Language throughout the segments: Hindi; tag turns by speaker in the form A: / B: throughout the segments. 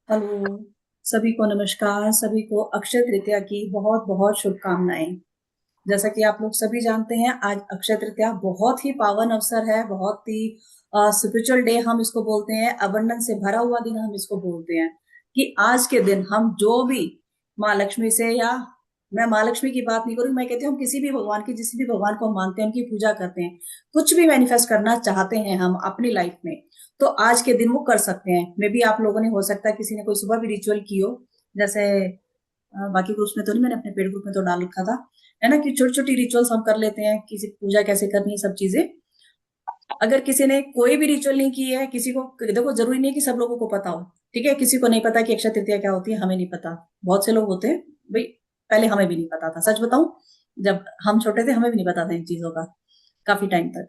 A: हेलो। सभी को नमस्कार। सभी को अक्षय तृतीया की बहुत बहुत शुभकामनाएं। जैसा कि आप लोग सभी जानते हैं, आज अक्षय तृतीया बहुत ही पावन अवसर है, बहुत ही स्पिरिचुअल डे हम इसको बोलते हैं, अबंडन से भरा हुआ दिन हम इसको बोलते हैं। कि आज के दिन हम जो भी माँ लक्ष्मी से, या मैं माँ लक्ष्मी की बात नहीं करूँ, मैं कहती हूँ हम किसी भी भगवान की, जिस भी भगवान को हम मानते हैं, उनकी पूजा करते हैं, कुछ भी मैनिफेस्ट करना चाहते हैं हम अपनी लाइफ में, तो आज के दिन वो कर सकते हैं। मे बी आप लोगों ने, हो सकता है किसी ने कोई सुबह भी रिचुअल की हो, जैसे बाकी ग्रुप्स में तो नहीं, मैंने अपने पेड ग्रुप में तो डाल रखा था, है ना, कि छोटी छोटी रिचुअल्स हम कर लेते हैं, किसी पूजा कैसे करनी है, सब चीजें। अगर किसी ने कोई भी रिचुअल नहीं की है, किसी को, देखो जरूरी नहीं है कि सब लोगों को पता हो, ठीक है, किसी को नहीं पता कि अक्षय तृतीया क्या होती है, हमें नहीं पता। बहुत से लोग होते हैं भाई, पहले हमें भी नहीं पता था, सच बताऊं, जब हम छोटे थे हमें भी नहीं पता था इन चीजों का, काफी टाइम तक।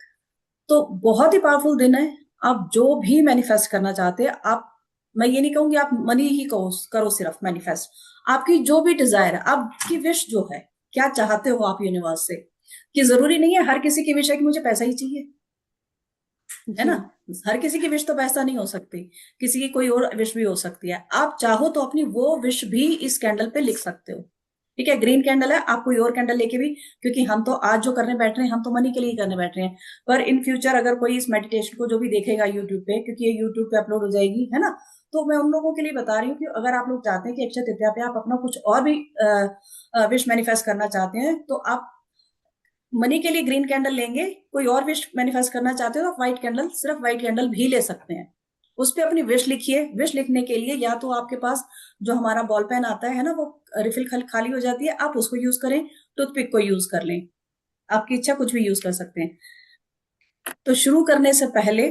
A: तो बहुत ही पावरफुल दिन है। आप जो भी मैनिफेस्ट करना चाहते हैं, आप, मैं ये नहीं कहूंगी आप मनी ही करो करो सिर्फ मैनिफेस्ट, आपकी जो भी डिजायर है, आपकी विश जो है, क्या चाहते हो आप यूनिवर्स से, कि जरूरी नहीं है हर किसी की विश है कि मुझे पैसा ही चाहिए, है ना।
B: जी।
A: हर किसी की विश तो पैसा नहीं हो सकती, किसी की कोई और विश भी हो सकती है। आप चाहो तो अपनी वो विश भी इस कैंडल पे लिख सकते हो, ठीक है। ग्रीन कैंडल है, आप कोई और कैंडल लेके भी, क्योंकि हम तो आज जो करने बैठ रहे हैं, हम तो मनी के लिए ही करने बैठ रहे हैं। पर इन फ्यूचर अगर कोई इस मेडिटेशन को जो भी देखेगा यूट्यूब पे, क्योंकि ये यूट्यूब पे अपलोड हो जाएगी, है ना, तो मैं उन लोगों के लिए बता रही हूँ कि अगर आप लोग चाहते हैं कि अक्षय तृतीया पे आप अपना कुछ और भी विश मैनिफेस्ट करना चाहते हैं, तो आप मनी के लिए ग्रीन कैंडल लेंगे, कोई और विश मैनिफेस्ट करना चाहते हो तो व्हाइट कैंडल, सिर्फ व्हाइट कैंडल भी ले सकते हैं। उस पे अपनी विश लिखिए। विश लिखने के लिए या तो आपके पास जो हमारा बॉल पेन आता है ना, वो रिफिल खाली हो जाती है, आप उसको यूज करें, टूथपिक को यूज कर लें, आपकी इच्छा, कुछ भी यूज कर सकते हैं। तो शुरू करने से पहले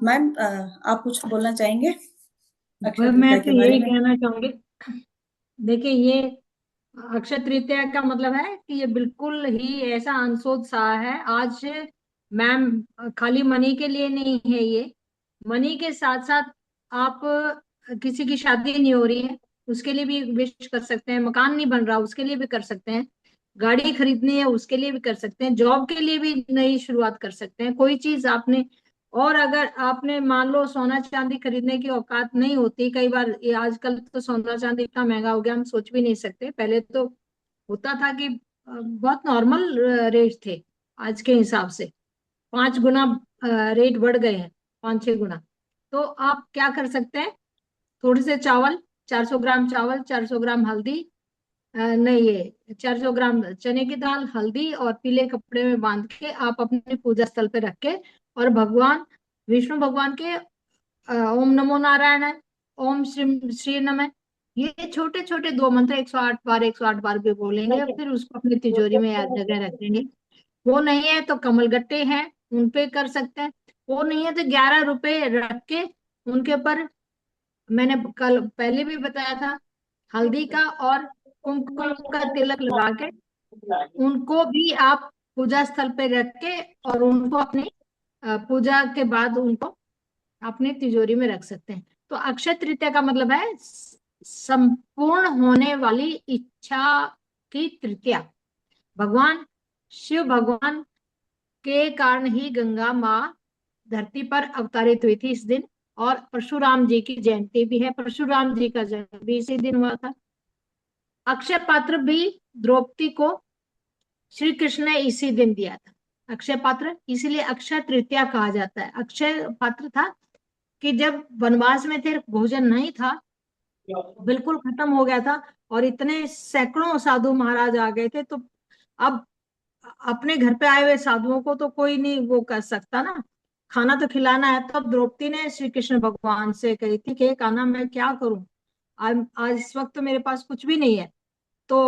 A: मैम, आप कुछ बोलना चाहेंगे अक्षय
B: मैं
A: तृतीया
B: तो
A: के बारे
B: यही
A: में?
B: कहना चाहूंगी। देखिए, ये अक्षय तृतीया का मतलब है कि ये बिल्कुल ही ऐसा अनसोच सा है आज। मैम, खाली मनी के लिए नहीं है ये। मनी के साथ साथ आप किसी की शादी नहीं हो रही है उसके लिए भी विश कर सकते हैं, मकान नहीं बन रहा उसके लिए भी कर सकते हैं, गाड़ी खरीदनी है उसके लिए भी कर सकते हैं, जॉब के लिए भी नई शुरुआत कर सकते हैं, कोई चीज आपने। और अगर आपने मान लो सोना चांदी खरीदने की औकात नहीं होती, कई बार ये आजकल तो सोना चांदी इतना महंगा हो गया हम सोच भी नहीं सकते, पहले तो होता था कि बहुत नॉर्मल रेट थे। आज के हिसाब से 5 गुना रेट बढ़ गए हैं, 5-6 गुना। तो आप क्या कर सकते हैं, थोड़े से चावल, 400 ग्राम चावल, 400 ग्राम हल्दी, नहीं, ये 400 ग्राम चने की दाल, हल्दी और पीले कपड़े में बांध के आप अपने पूजा स्थल पे रख के, और भगवान विष्णु भगवान के ओम नमो नारायण, ओम श्री श्री नमः, ये छोटे छोटे 2 मंत्र 108 बार, 108 बार भी बोलेंगे, फिर उसको अपनी तिजोरी में या जगह रखेंगे। वो नहीं है तो कमल गट्टे हैं, उन पे कर सकते हैं। वो नहीं है तो 11 रुपए रख के उनके ऊपर, मैंने कल पहले भी बताया था, हल्दी का और कुमकुम का तिलक लगा के उनको भी आप पूजा स्थल पे रख के, और उनको अपनी पूजा के बाद उनको अपनी तिजोरी में रख सकते हैं। तो अक्षय तृतीया का मतलब है संपूर्ण होने वाली इच्छा की तृतीया। भगवान शिव भगवान के कारण ही गंगा माँ धरती पर अवतरित हुई थी इस दिन। और परशुराम जी की जयंती भी है, परशुराम जी का जन्म भी इसी दिन हुआ था। अक्षय पात्र भी द्रौपदी को श्री कृष्ण ने इसी दिन दिया था, अक्षय पात्र, इसीलिए अक्षय तृतीया कहा जाता है। अक्षय पात्र था कि जब वनवास में थे, भोजन नहीं था, बिल्कुल खत्म हो गया था, और इतने सैकड़ों साधु महाराज आ गए थे, तो अब अपने घर पे आए हुए साधुओं को तो कोई नहीं वो कर सकता ना, खाना तो खिलाना है। तब द्रौपदी ने श्री कृष्ण भगवान से कही थी कि कान्हा मैं क्या करूं, आज इस वक्त तो मेरे पास कुछ भी नहीं है। तो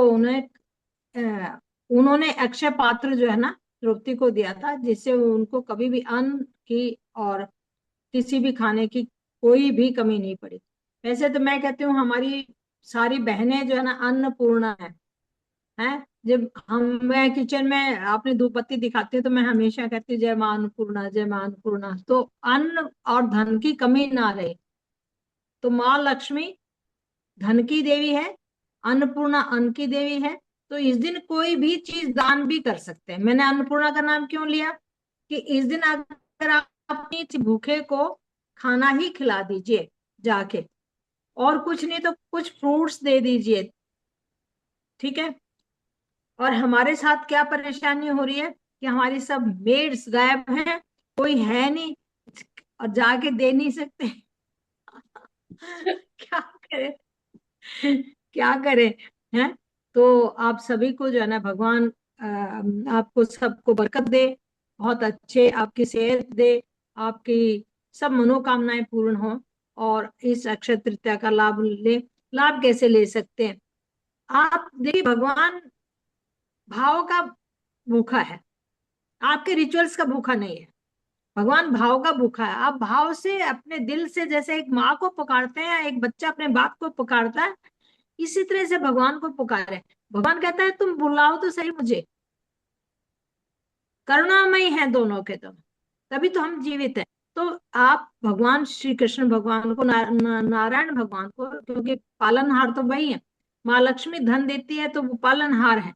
B: उन्होंने अक्षय पात्र जो है ना द्रौपदी को दिया था, जिससे उनको कभी भी अन्न की और किसी भी खाने की कोई भी कमी नहीं पड़ी। वैसे तो मैं कहती हूँ हमारी सारी बहनें जो है ना अन्नपूर्णा है। जब हम, मैं किचन में आपने धूप बत्ती दिखाती हूँ तो मैं हमेशा कहती हूँ जय मां अन्नपूर्णा, जय मां अन्नपूर्णा, तो अन्न और धन की कमी ना रहे। तो माँ लक्ष्मी धन की देवी है, अन्नपूर्णा अन्न की देवी है। तो इस दिन कोई भी चीज दान भी कर सकते हैं। मैंने अन्नपूर्णा का नाम क्यों लिया, कि इस दिन अगर आप अपनी भूखे को खाना ही खिला दीजिए, जाके, और कुछ नहीं तो कुछ फ्रूट्स दे दीजिए, ठीक है। और हमारे साथ क्या परेशानी हो रही है कि हमारी सब मेड्स गायब हैं, कोई है नहीं, और जाके दे नहीं सकते। क्या करें, क्या करें, हैं। तो आप सभी को जो है ना, भगवान आपको सबको बरकत दे, बहुत अच्छे आपकी सेहत दे, आपकी सब मनोकामनाएं पूर्ण हो, और इस अक्षय तृतीया का लाभ ले। लाभ कैसे ले सकते हैं आप? देखिए, भगवान भाव का भूखा है, आपके रिचुअल्स का भूखा नहीं है। भगवान भाव का भूखा है। आप भाव से अपने दिल से, जैसे एक माँ को पुकारते हैं, एक बच्चा अपने बाप को पुकारता है, इसी तरह से भगवान को पुकारे। भगवान कहता है तुम बुलाओ तो सही मुझे, करुणामयी हैं दोनों के तुम, तभी तो हम जीवित हैं। तो आप भगवान श्री कृष्ण भगवान को, नारायण भगवान को, क्योंकि पालनहार तो वही है, माँ लक्ष्मी धन देती है तो वो पालनहार है,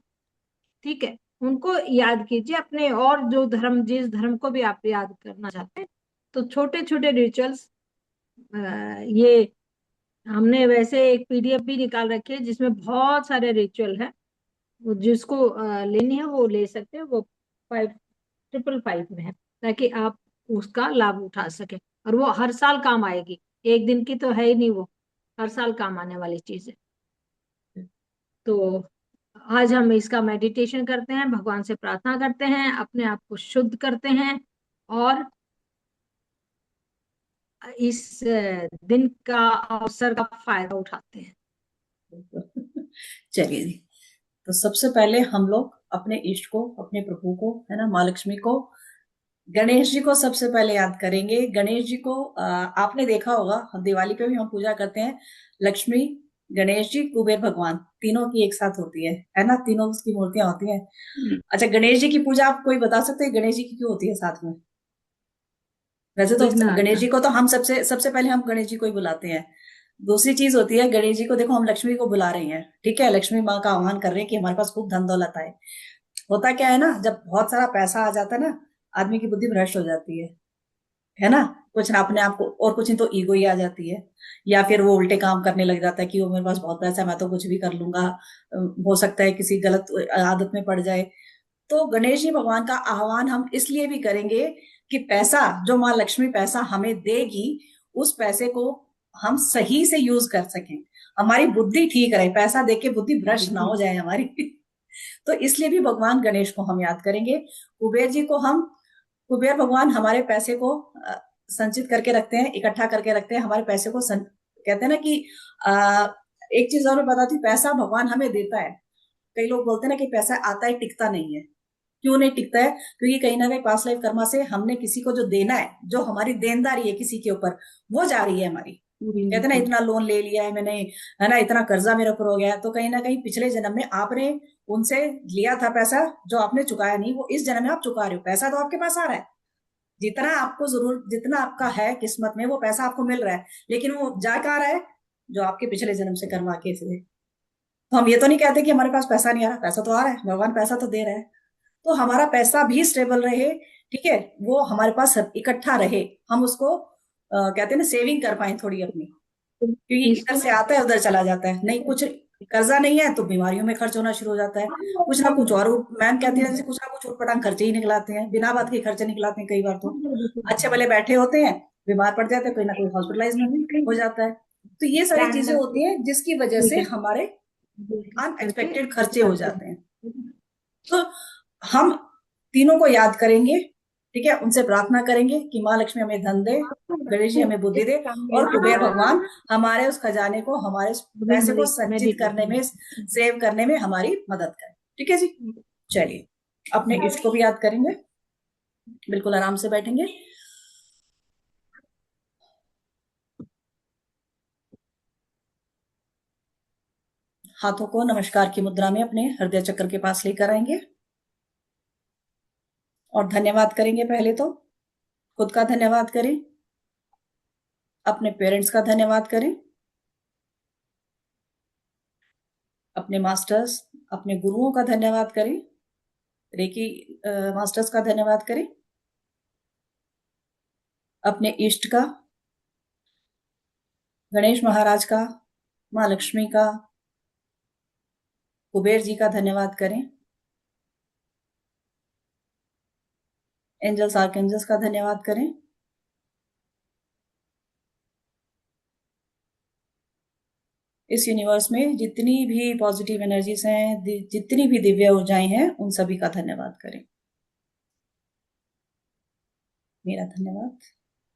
B: ठीक है। उनको याद कीजिए अपने, और जो धर्म, जिस धर्म को भी आप याद करना चाहते हैं, तो छोटे छोटे रिचुअल्स, ये हमने वैसे एक पीडीएफ भी निकाल रखी है जिसमें बहुत सारे रिचुअल है, वो जिसको लेनी है वो ले सकते हैं, वो 5555 में है, ताकि आप उसका लाभ उठा सके, और वो हर साल काम आएगी, एक दिन की तो है ही नहीं, वो हर साल काम आने वाली चीज है। तो आज हम इसका मेडिटेशन करते हैं, भगवान से प्रार्थना करते हैं, अपने आप को शुद्ध करते हैं, और इस दिन का अवसर का फायदा उठाते हैं।
A: चलिए जी, तो सबसे पहले हम लोग अपने इष्ट को, अपने प्रभु को, है ना, माँ लक्ष्मी को, गणेश जी को सबसे पहले याद करेंगे। गणेश जी को आपने देखा होगा, हम दिवाली पे भी हम पूजा करते हैं, लक्ष्मी, गणेश जी, कुबेर भगवान, तीनों की एक साथ होती है ना, तीनों उसकी मूर्तियां होती हैं। अच्छा, गणेश जी की पूजा आप कोई बता सकते हैं गणेश जी की क्यों होती है साथ में? वैसे तो गणेश
B: विघ्नहर्ता।
A: जी को तो हम सबसे सबसे पहले हम गणेश जी को ही बुलाते हैं। दूसरी चीज होती है, गणेश जी को देखो हम लक्ष्मी को बुला रहे हैं, ठीक है, लक्ष्मी माँ का आह्वान कर रहे हैं कि हमारे पास खूब धन दौलत आए। होता क्या है ना, जब बहुत सारा पैसा आ जाता है ना, आदमी की बुद्धि भ्रष्ट हो जाती है ना, कुछ ना अपने आप को, और कुछ नहीं तो ईगो ही आ जाती है, या फिर वो उल्टे काम करने लग जाता है कि वो मेरे पास बहुत पैसा है, मैं तो कुछ भी कर लूंगा। हो सकता है किसी गलत आदत में पड़ जाए। तो गणेश जी भगवान का आह्वान हम इसलिए भी करेंगे कि पैसा, जो माँ लक्ष्मी पैसा हमें देगी, उस पैसे को हम सही से यूज कर सकें, हमारी बुद्धि ठीक रहे, पैसा देके बुद्धि भ्रष्ट ना हो जाए हमारी। तो इसलिए भी भगवान गणेश को हम याद करेंगे। कुबेर जी को हम, कुबेर भगवान हमारे पैसे को संचित करके रखते हैं, इकट्ठा करके रखते हैं हमारे पैसे को। कहते हैं ना कि आ, एक चीज और मैं बताती हूँ, पैसा भगवान हमें देता है। कई लोग बोलते हैं ना कि पैसा आता है टिकता नहीं है। क्यों नहीं टिकता है? क्योंकि कहीं ना कहीं पास्ट लाइफ कर्मा से हमने किसी को जो देना है, जो हमारी देनदारी है किसी के ऊपर, वो जा रही है हमारी। कहते ना, इतना लोन ले लिया है मैंने, है ना, इतना कर्जा मेरे ऊपर हो गया है, तो कहीं ना कहीं पिछले जन्म में आपने उनसे लिया था पैसा, जो आपने चुकाया नहीं, वो इस जन्म में आप चुका रहे हो। पैसा तो आपके पास आ रहा है, जितना आपको जरूर, जितना आपका है किस्मत में, वो पैसा आपको मिल रहा है, लेकिन वो जा कहाँ रहा है? जो आपके पिछले जन्म से कर्मा के थे। तो हम ये तो नहीं कहते कि हमारे पास पैसा नहीं आ रहा, पैसा तो आ रहा है, भगवान पैसा तो दे रहे हैं। तो हमारा पैसा भी स्टेबल रहे, ठीक है, वो हमारे पास इकट्ठा रहे, हम उसको कहते हैं ना, सेविंग कर पाए थोड़ी अपनी, क्योंकि इधर
B: इसको
A: से आता है उधर चला जाता है। नहीं, कुछ कर्जा नहीं है तो बीमारियों में खर्च होना शुरू हो जाता है, कुछ ना कुछ और। मैम कहती है जैसे कुछ ना कुछ उटपटांग खर्चे ही निकलाते हैं, बिना बात के खर्चे निकलाते हैं कई बार तो। अच्छे भले बैठे होते हैं, बीमार पड़ जाते हैं, कोई ना कोई हॉस्पिटलाइज में हो जाता है। तो ये सारी चीजें होती हैं जिसकी वजह से हमारे
B: करके
A: अनएक्सपेक्टेड खर्चे हो
B: निकालते
A: जाते हैं।
B: हैं।
A: तो हम तीनों को याद करेंगे, ठीक है, उनसे प्रार्थना करेंगे कि माँ लक्ष्मी हमें धन दे, गणेश जी हमें बुद्धि दे, और कुबेर भगवान हमारे उस खजाने को, हमारे उस पैसे को संचित करने में, सेव करने में हमारी मदद करें। ठीक है जी, चलिए अपने इष्ट को भी याद करेंगे, बिल्कुल आराम से बैठेंगे, हाथों को नमस्कार की मुद्रा में अपने हृदय चक्र के पास लेकर आएंगे, और धन्यवाद करेंगे। पहले तो खुद का धन्यवाद करें, अपने पेरेंट्स का धन्यवाद करें, अपने मास्टर्स, अपने गुरुओं का धन्यवाद करें, रेकी मास्टर्स का धन्यवाद करें, अपने इष्ट का, गणेश महाराज का, माँ लक्ष्मी का, कुबेर जी का धन्यवाद करें। एंजल्स आर्कएंजल्स का धन्यवाद करें। इस यूनिवर्स में जितनी भी पॉजिटिव एनर्जीज हैं, जितनी भी दिव्य ऊर्जाएं हैं, उन सभी का धन्यवाद करें। मेरा धन्यवाद,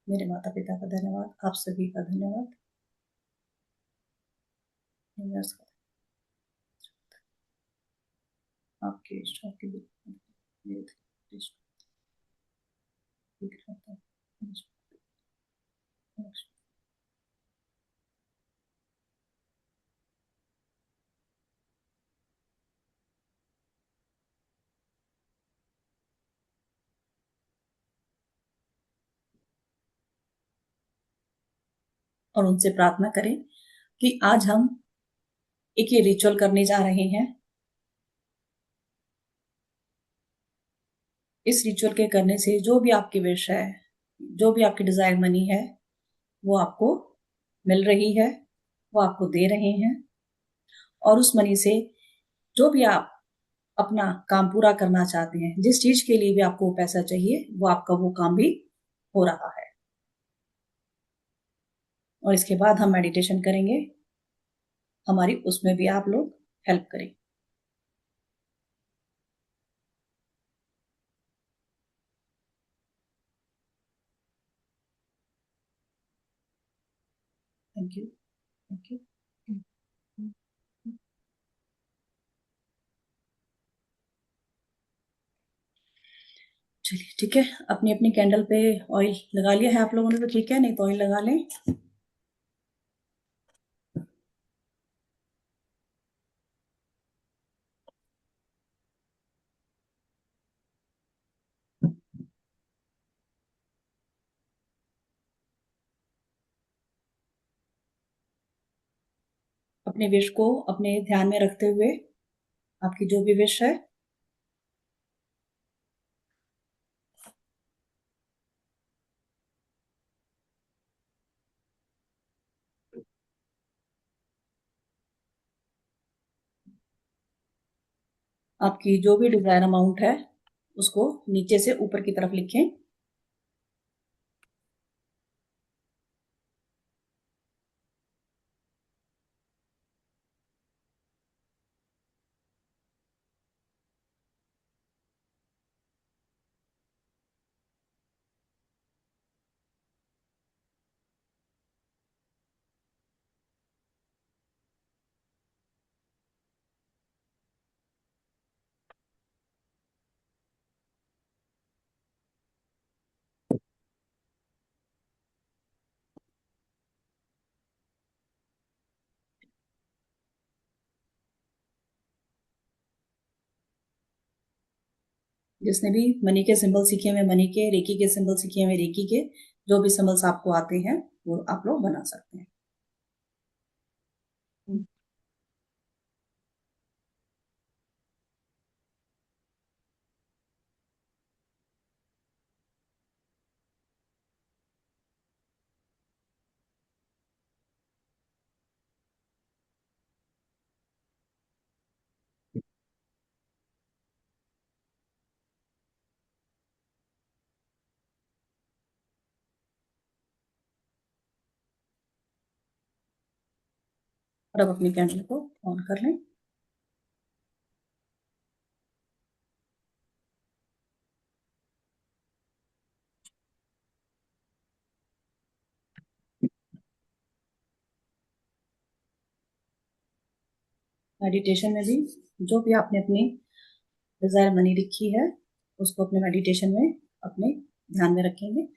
A: मेरे माता पिता का धन्यवाद, आप सभी का धन्यवाद। यूनिवर्स का, आपके इष्ट, आपके मेरे इष्ट, और उनसे प्रार्थना करें कि आज हम एक ये रिचुअल करने जा रहे हैं। इस रिचुअल के करने से जो भी आपकी विश है, जो भी आपकी डिजायर मनी है, वो आपको मिल रही है, वो आपको दे रहे हैं। और उस मनी से जो भी आप अपना काम पूरा करना चाहते हैं, जिस चीज के लिए भी आपको पैसा चाहिए, वो आपका वो काम भी हो रहा है। और इसके बाद हम मेडिटेशन करेंगे, हमारी उसमें भी आप लोग हेल्प करें। Thank you, thank you. चलिए ठीक है, अपनी अपनी कैंडल पे ऑयल लगा लिया है आप लोगों ने तो ठीक है, नहीं तो ऑयल लगा लें। अपने विश को अपने ध्यान में रखते हुए, आपकी जो भी विश है, आपकी जो भी डिजायर अमाउंट है, उसको नीचे से ऊपर की तरफ लिखें। जिसने भी मनी के सिंबल सीखे हुए मनी के, रेकी के सिंबल सीखे हुए रेकी के, जो भी सिंबल्स आपको आते हैं वो आप लोग बना सकते हैं। और अब अपनी कैंडल को ऑन कर लें। मेडिटेशन में भी जो भी आपने अपनी डिजायर मनी लिखी है, उसको अपने मेडिटेशन में अपने ध्यान में रखेंगे।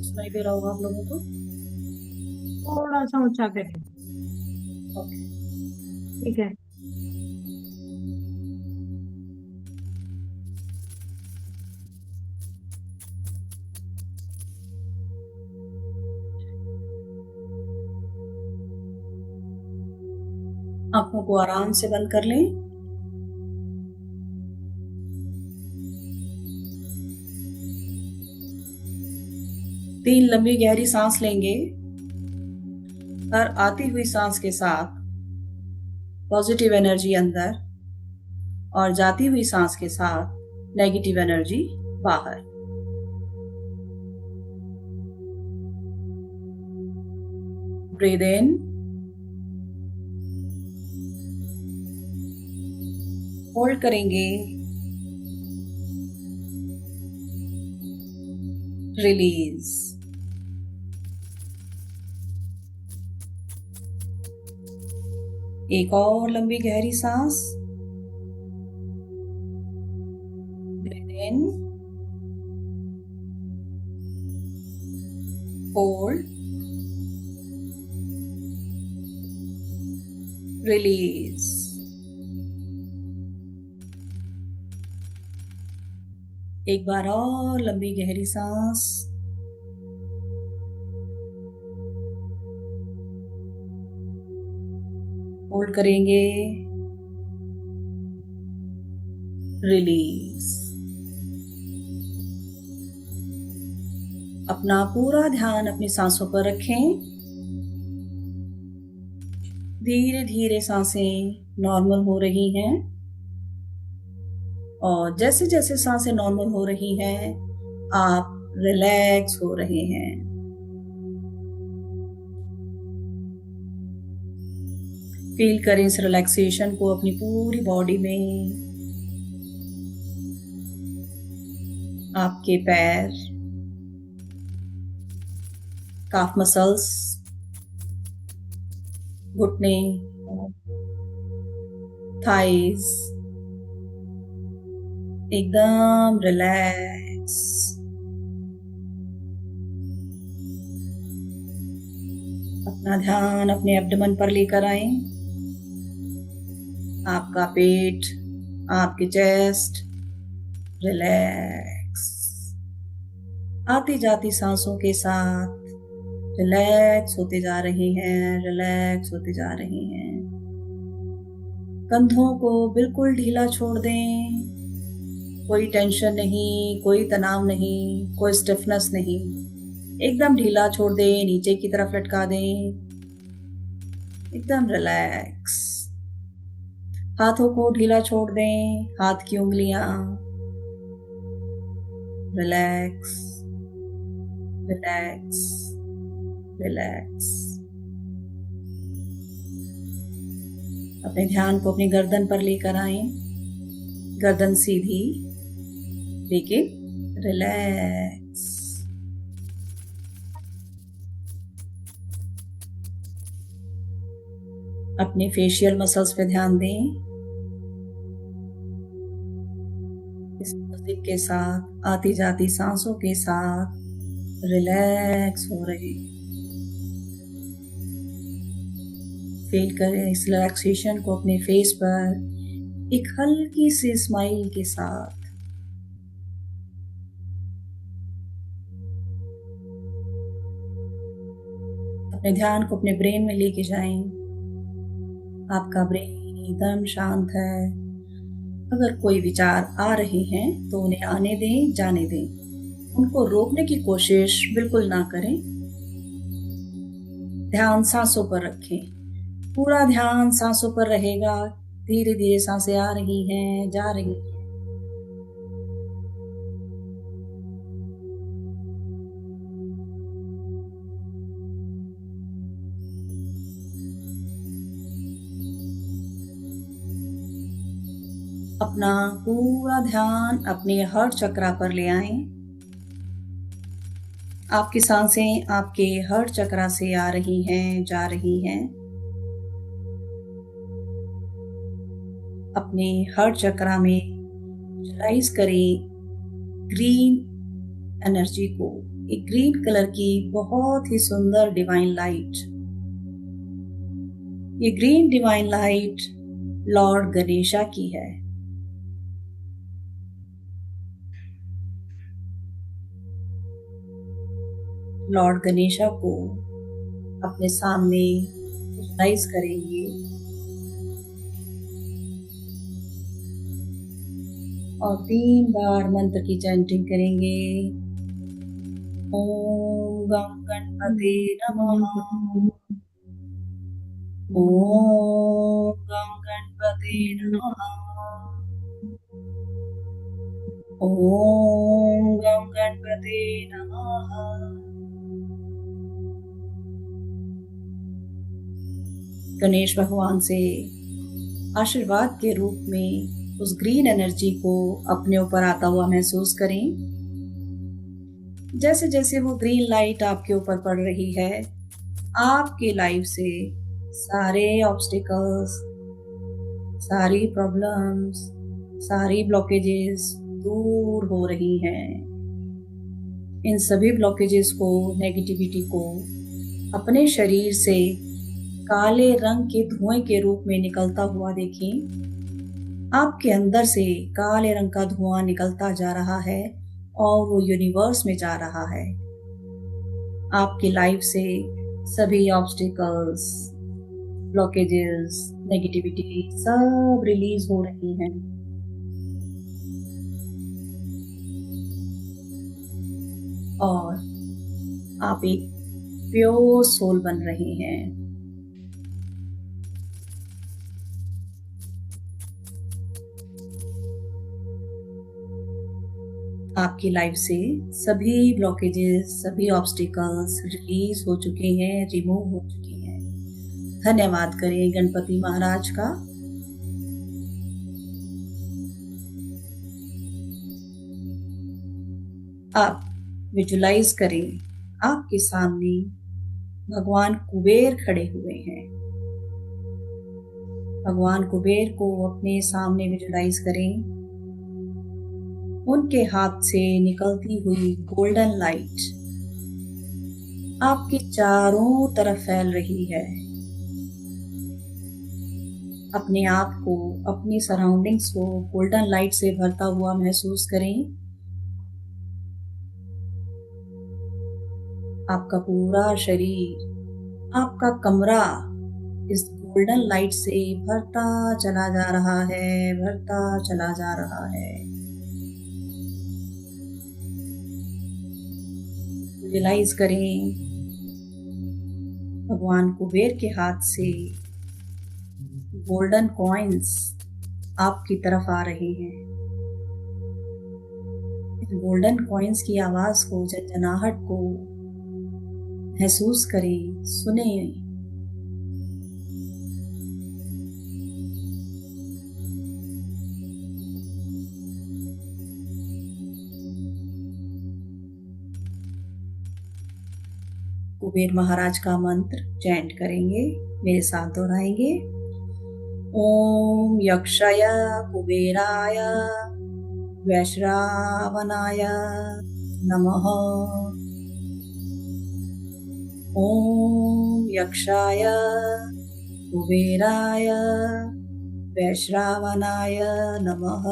A: सुनाई दे रहा होगा आप लोगों को?
B: थोड़ा सा ऊंचा करें।
A: ओके।
B: ठीक है।
A: आंखों को आराम से बंद कर लें। तीन लंबी गहरी सांस लेंगे। हर आती हुई सांस के साथ पॉजिटिव एनर्जी अंदर और जाती हुई सांस के साथ नेगेटिव एनर्जी बाहर। ब्रीद इन, होल्ड करेंगे, रिलीज। एक और लंबी गहरी सांस। Breathe in, hold, release. एक बार और लंबी गहरी सांस। होल्ड करेंगे, रिलीज। अपना पूरा ध्यान अपनी सांसों पर रखें। धीरे धीरे सांसें नॉर्मल हो रही हैं और जैसे जैसे सांसें नॉर्मल हो रही हैं, आप रिलैक्स हो रहे हैं। फील करें इस रिलैक्सेशन को अपनी पूरी बॉडी में। आपके पैर, काफ मसल्स, घुटने, थाइज एकदम रिलैक्स। अपना ध्यान अपने एब्डोमेन पर लेकर आए। आपका पेट, आपकी चेस्ट रिलैक्स। आती जाती सांसों के साथ रिलैक्स होते जा रहे हैं, रिलैक्स होते जा रहे हैं। कंधों को बिल्कुल ढीला छोड़ दें। कोई टेंशन नहीं, कोई तनाव नहीं, कोई स्टिफनेस नहीं। एकदम ढीला छोड़ दें, नीचे की तरफ लटका दें, एकदम रिलैक्स। हाथों को ढीला छोड़ दें, हाथ की उंगलियां रिलैक्स, रिलैक्स, रिलैक्स। अपने ध्यान को अपनी गर्दन पर लेकर आए। गर्दन सीधी, लेकिन रिलैक्स। अपने फेशियल मसल्स पे ध्यान दें। इस म्यूजिक के साथ, आती जाती सांसों के साथ रिलैक्स हो रहे। फील करें इस रिलैक्सेशन को अपने फेस पर एक हल्की सी स्माइल के साथ। अपने ध्यान को अपने ब्रेन में लेके जाएं। आपका ब्रेन एकदम शांत है। अगर कोई विचार आ रहे हैं तो उन्हें आने दें, जाने दें। उनको रोकने की कोशिश बिल्कुल ना करें। ध्यान सांसों पर रखें। पूरा ध्यान सांसों पर रहेगा। धीरे धीरे सांसें आ रही हैं, जा रही हैं। अपना पूरा ध्यान अपने हार्ट चक्रा पर ले आएं। आपकी सांसें आपके हार्ट चक्रा से आ रही हैं, जा रही हैं। अपने हार्ट चक्रा में विजुअलाइज करें ग्रीन एनर्जी को, एक ग्रीन कलर की बहुत ही सुंदर डिवाइन लाइट। ये green divine light Lord Ganesha की है। लॉर्ड गणेशा को अपने सामने विजुअलाइज करेंगे। और 3 बार मंत्र की चैंटिंग करेंगे। ओम गं गणपते नमः। ओम गं गणपते नमः। ओम गं गणपते नमः। गणेश भगवान से आशीर्वाद के रूप में उस ग्रीन एनर्जी को अपने ऊपर आता हुआ महसूस करें। जैसे जैसे वो ग्रीन लाइट आपके ऊपर पड़ रही है, आपकी लाइफ से सारे ऑब्स्टिकल्स, सारी प्रॉब्लम्स, सारी ब्लॉकेजेस दूर हो रही हैं। इन सभी ब्लॉकेजेस को, नेगेटिविटी को अपने शरीर से काले रंग के धुएं के रूप में निकलता हुआ देखें। आपके अंदर से काले रंग का धुआं निकलता जा रहा है और वो यूनिवर्स में जा रहा है। आपकी लाइफ से सभी ऑब्स्टिकल्स, ब्लॉकेजेस, नेगेटिविटी सब रिलीज हो रही हैं। और आप एक प्योर सोल बन रहे हैं। आपकी लाइफ से सभी ब्लॉकेजेस, सभी ऑब्स्टिकल्स रिलीज हो चुके हैं, रिमूव हो चुके हैं। धन्यवाद करें गणपति महाराज का। आप विजुलाइज करें, आपके सामने भगवान कुबेर खड़े हुए हैं। भगवान कुबेर को अपने सामने विजुलाइज करें। उनके हाथ से निकलती हुई गोल्डन लाइट आपकी चारों तरफ फैल रही है। अपने आप को, अपनी सराउंडिंग्स को गोल्डन लाइट से भरता हुआ महसूस करें। आपका पूरा शरीर, आपका कमरा इस गोल्डन लाइट से भरता चला जा रहा है, भरता चला जा रहा है। रियलाइज करें, भगवान कुबेर के हाथ से गोल्डन कॉइन्स आपकी तरफ आ रहे हैं। इन गोल्डन कॉइन्स की आवाज को, झनझनाहट को महसूस करें, सुने। कुबेर महाराज का मंत्र चैंट करेंगे, मेरे साथ दोहराएंगे। ओम यक्षाय कुबेराय वैश्रावणाय नमः। ओम यक्षाय कुबेराय वैश्रावणाय नमः।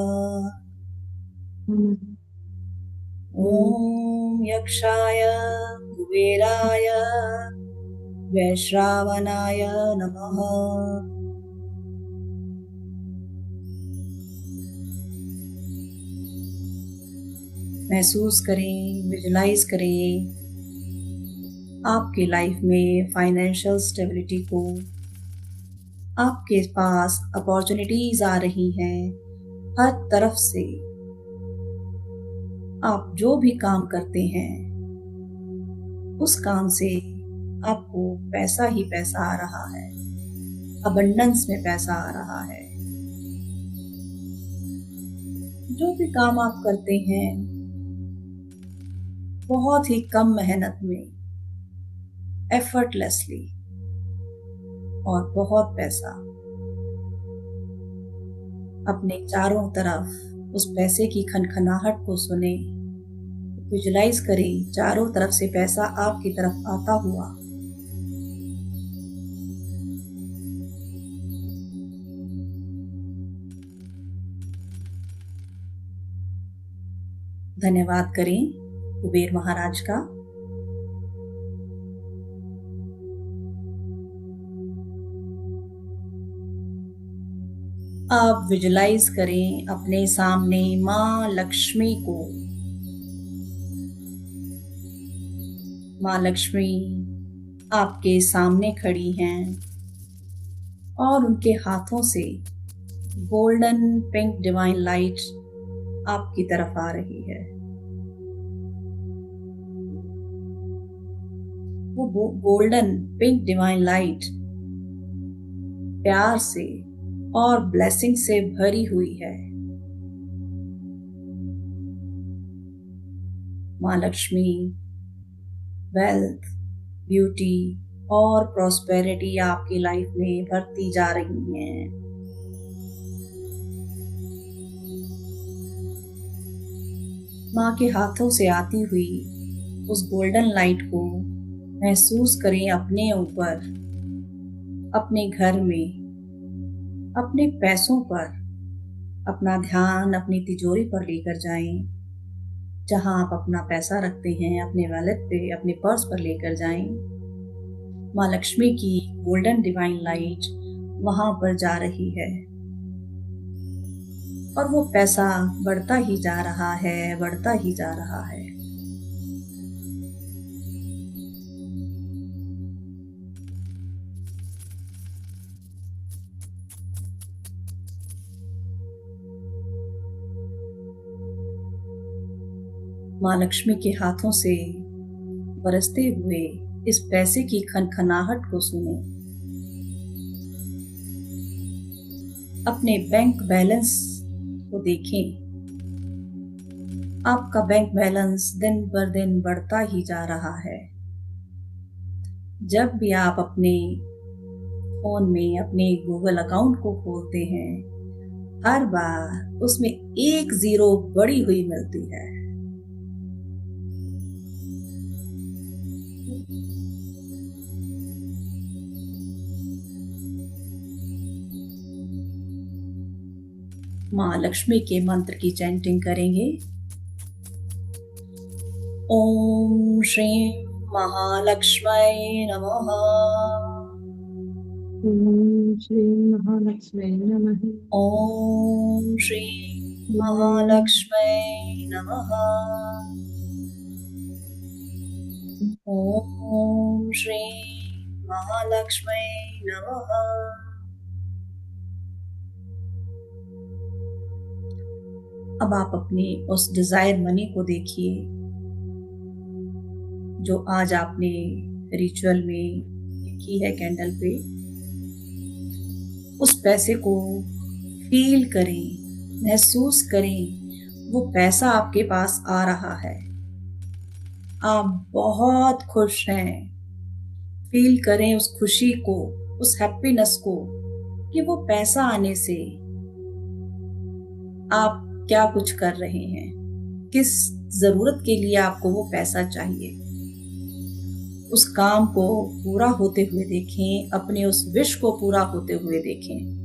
A: ओम यक्षाय कुबेराय वैश्रावणाय नमः। महसूस करें, विजुलाइज करें आपकी लाइफ में फाइनेंशियल स्टेबिलिटी को। आपके पास अपॉर्चुनिटीज आ रही हैं हर तरफ से। आप जो भी काम करते हैं उस काम से आपको पैसा ही पैसा आ रहा है, अबंडेंस में पैसा आ रहा है। जो भी काम आप करते हैं बहुत ही कम मेहनत में, एफर्टलेसली, और बहुत पैसा। अपने चारों तरफ उस पैसे की खनखनाहट को सुने, विजुलाइज करें चारों तरफ से पैसा आपकी तरफ आता हुआ। धन्यवाद करें कुबेर महाराज का। आप विजुलाइज करें अपने सामने माँ लक्ष्मी को। माँ लक्ष्मी आपके सामने खड़ी हैं और उनके हाथों से गोल्डन पिंक डिवाइन लाइट आपकी तरफ आ रही है। वो गोल्डन पिंक डिवाइन लाइट प्यार से और ब्लेसिंग से भरी हुई है। माँ लक्ष्मी वेल्थ, ब्यूटी और प्रॉस्पेरिटी आपकी लाइफ में भरती जा रही हैं। माँ के हाथों से आती हुई उस गोल्डन लाइट को महसूस करें अपने ऊपर, अपने घर में, अपने पैसों पर। अपना ध्यान अपनी तिजोरी पर लेकर जाएं, जहां आप अपना पैसा रखते हैं, अपने वॉलेट पे, अपने पर्स पर लेकर जाएं। माँ लक्ष्मी की गोल्डन डिवाइन लाइट वहां पर जा रही है और वो पैसा बढ़ता ही जा रहा है, बढ़ता ही जा रहा है। माँ लक्ष्मी के हाथों से बरसते हुए इस पैसे की खनखनाहट को सुने। अपने बैंक बैलेंस को देखें। आपका बैंक बैलेंस दिन पर दिन बढ़ता ही जा रहा है। जब भी आप अपने फोन में अपने गूगल अकाउंट को खोलते हैं, हर बार उसमें एक जीरो बढ़ी हुई मिलती है। माँ लक्ष्मी के मंत्र की चैंटिंग करेंगे। ओम श्री महालक्ष्मी नमः।
B: ओम श्री महालक्ष्मी नमः।
A: ओम श्री महालक्ष्मी नमः। ओम श्री महालक्ष्मी नमः। अब आप अपने उस डिजायर मनी को देखिए जो आज आपने रिचुअल में लिखी है कैंडल पे। उस पैसे को फील करें, महसूस करें। वो पैसा आपके पास आ रहा है। आप बहुत खुश हैं। फील करें उस खुशी को, उस हैप्पीनेस को कि वो पैसा आने से आप क्या कुछ कर रहे हैं, किस जरूरत के लिए आपको वो पैसा चाहिए। उस काम को पूरा होते हुए देखें, अपने उस विश को पूरा होते हुए देखें।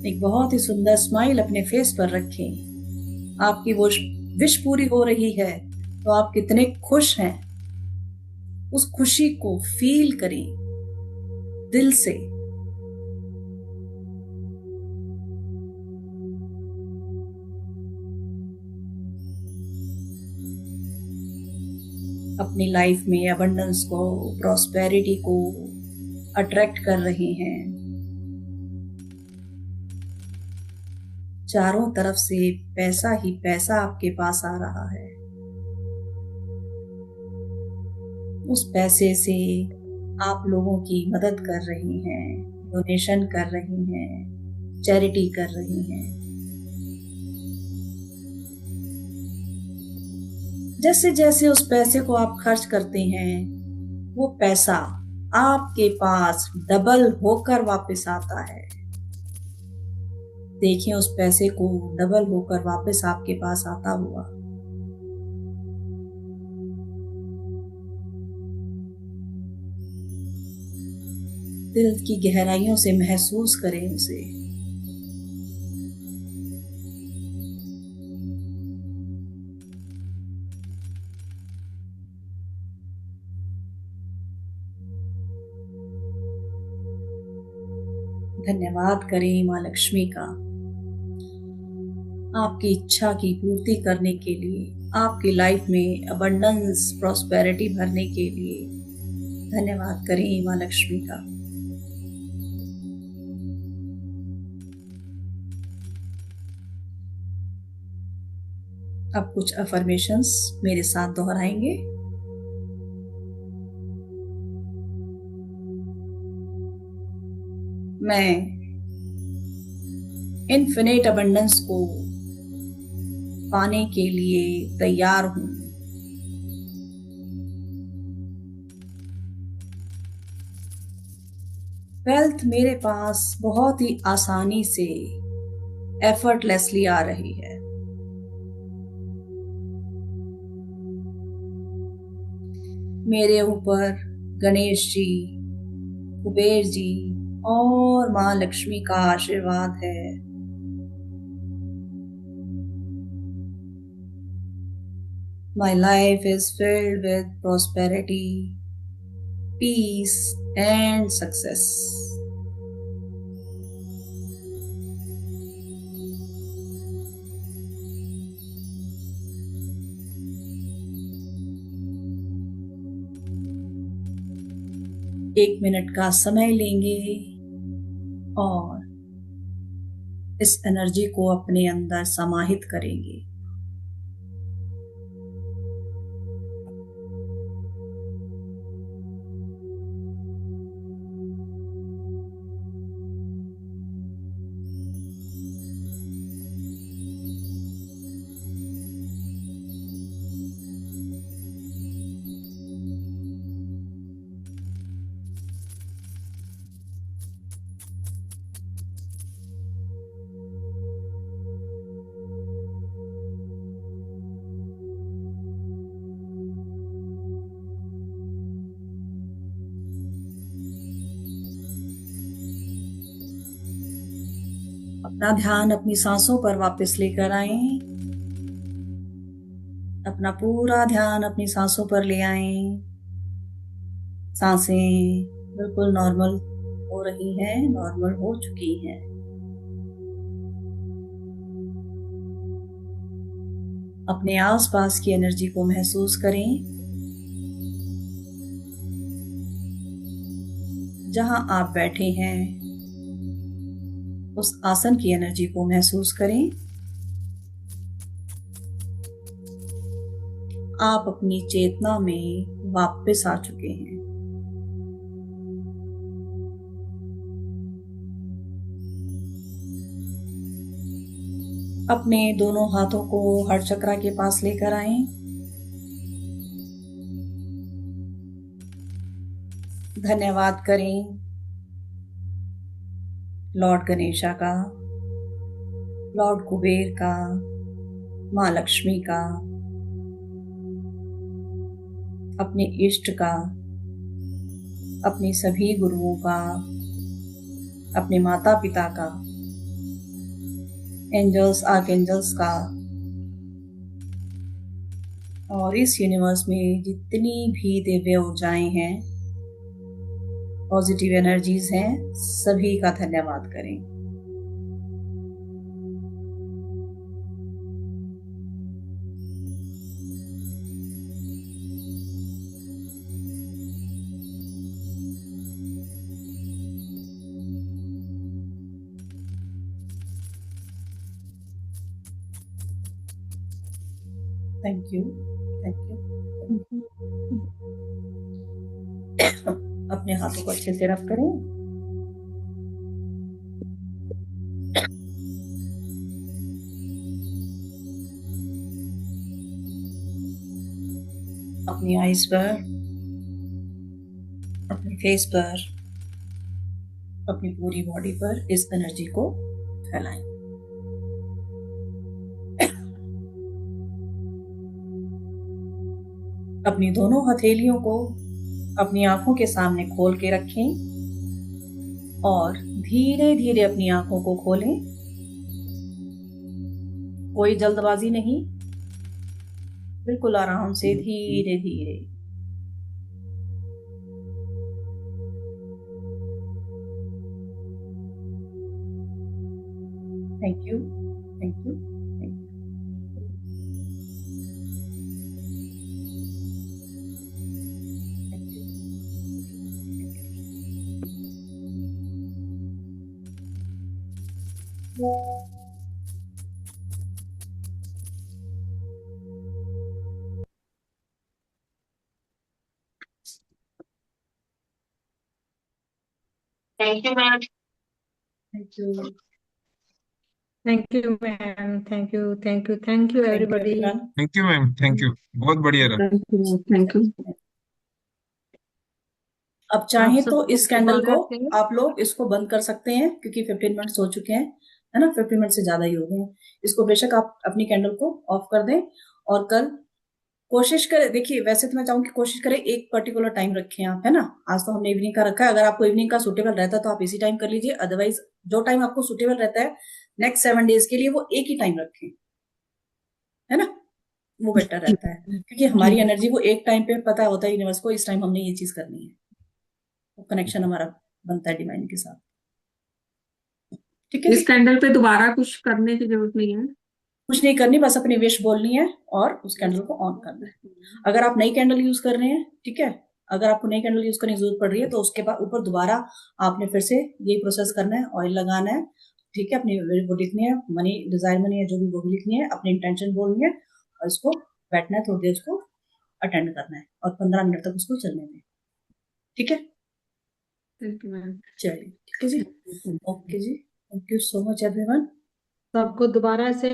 A: एक बहुत ही सुंदर स्माइल अपने फेस पर रखें। आपकी वो विश पूरी हो रही है तो आप कितने खुश हैं, उस खुशी को फील करें दिल से। अपनी लाइफ में अबंडेंस को, प्रॉस्पेरिटी को अट्रैक्ट कर रहे हैं। चारों तरफ से पैसा ही पैसा आपके पास आ रहा है। उस पैसे से आप लोगों की मदद कर रही हैं, डोनेशन कर रही हैं, चैरिटी कर रही हैं। जैसे जैसे उस पैसे को आप खर्च करते हैं, वो पैसा आपके पास डबल होकर वापस आता है। देखिए उस पैसे को डबल होकर वापस आपके पास आता हुआ। दिल की गहराइयों से महसूस करें उसे। धन्यवाद करें माँ लक्ष्मी का, आपकी इच्छा की पूर्ति करने के लिए, आपकी लाइफ में अबंडेंस प्रॉस्पेरिटी भरने के लिए। धन्यवाद करें माँ लक्ष्मी का। अब कुछ अफर्मेशंस मेरे साथ दोहराएंगे। मैं इन्फिनिट अबंडेंस को पाने के लिए तैयार हूं। वेल्थ मेरे पास बहुत ही आसानी से एफर्टलेसली आ रही है। मेरे ऊपर गणेश जी, कुबेर जी और माँ लक्ष्मी का आशीर्वाद है। My life is filled with prosperity, peace and success. एक मिनट का समय लेंगे और इस एनर्जी को अपने अंदर समाहित करेंगे। अपना ध्यान अपनी सांसों पर वापस लेकर आएं। अपना पूरा ध्यान अपनी सांसों पर ले आएं। सांसें बिल्कुल नॉर्मल हो रही हैं, नॉर्मल हो चुकी हैं। अपने आसपास की एनर्जी को महसूस करें। जहां आप बैठे हैं उस आसन की एनर्जी को महसूस करें। आप अपनी चेतना में वापस आ चुके हैं। अपने दोनों हाथों को हार्ट चक्र के पास लेकर आएं। धन्यवाद करें लॉर्ड गणेशा का, लॉर्ड कुबेर का, माँ लक्ष्मी का, अपने इष्ट का, अपने सभी गुरुओं का, अपने माता पिता का, एंजल्स आर्कएंजल्स का, और इस यूनिवर्स में जितनी भी दिव्य ऊर्जाएं हैं, पॉजिटिव एनर्जीज हैं, सभी का धन्यवाद करें। Thank you, thank you. अपने हाथों को अच्छे से रब करें। अपनी आईज पर, अपने फेस पर, अपनी पूरी बॉडी पर इस एनर्जी को फैलाएं। अपनी दोनों हथेलियों को अपनी आंखों के सामने खोल के रखें और धीरे धीरे अपनी आंखों को खोलें। कोई जल्दबाजी नहीं, बिल्कुल आराम से धीरे धीरे। Thank you, thank you, thank you.
B: Thank you ma'am.
A: Thank you,
B: thank you ma'am. Thank you, thank you, thank you
A: thank you
B: everybody.
A: Everyone.
C: Thank you ma'am, thank you, बहुत बढ़िया रहा।
B: Thank you, thank you.
A: अब
B: आप
A: चाहें तो
B: सबको
A: इस कैंडल को
B: दोबारा से
A: आप लोग इसको बंद कर सकते हैं, क्योंकि 15 मिनट्स हो चुके हैं, है ना, 15 मिनट से ज्यादा ही हो गए हैं। इसको बेशक आप अपनी कैंडल को ऑफ कर दें, और कल कोशिश करें। देखिए, वैसे तो मैं चाहूंगी कोशिश करें एक पर्टिकुलर टाइम रखें आप, है ना। आज तो हमने इवनिंग का रखा है, अगर आपको इवनिंग का सुटेबल रहता है तो आप इसी टाइम कर लीजिए, अदरवाइज जो टाइम आपको सुटेबल रहता है नेक्स्ट 7 डेज के लिए वो एक ही टाइम रखें, है ना, वो बेटर रहता है। क्योंकि
B: जी।
A: हमारी एनर्जी वो एक टाइम पे पता होता है यूनिवर्स को, इस टाइम हमने ये चीज करनी है, वो कनेक्शन हमारा बनता है डिवाइन के साथ। ठीक है
B: इस
A: जी।
B: कैंडल पे दोबारा कुछ करने की जरूरत नहीं है।
A: कुछ नहीं करनी, बस अपनी विश बोलनी है और उस कैंडल को ऑन करना है। अगर आप नई कैंडल यूज कर रहे हैं, ठीक है, अगर आपको नई कैंडल यूज करने की जरूरत पड़ रही है तो उसके बाद ऊपर दोबारा आपने फिर से यही प्रोसेस करना है, ऑयल लगाना है, ठीक है, अपनी वो लिखनी है, मनी डिजायर मनी है जो भी वो भी लिखनी है, अपनी इंटेंशन बोलनी है, और इसको बैठना है थोड़ी देर, उसको अटेंड करना है, और 15 मिनट तक उसको चलने दें। ठीक है,
B: थैंक यू मैम।
A: चलिए, ठीक है जी। ओके जी, thank you so much everyone.
B: सबको दोबारा से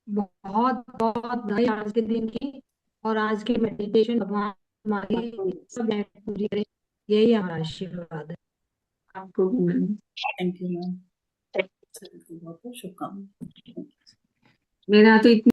B: बहुत बहुत बधाई आज के दिन की, और आज की मेडिटेशन भगवान हमारी सब लाइफ पूरी करे, यही हमारा आशीर्वाद है आपको भी मैम।
A: थैंक यू मैम, सभी को बहुत बहुत शुभकामनाएं।
B: मेरा तो इतना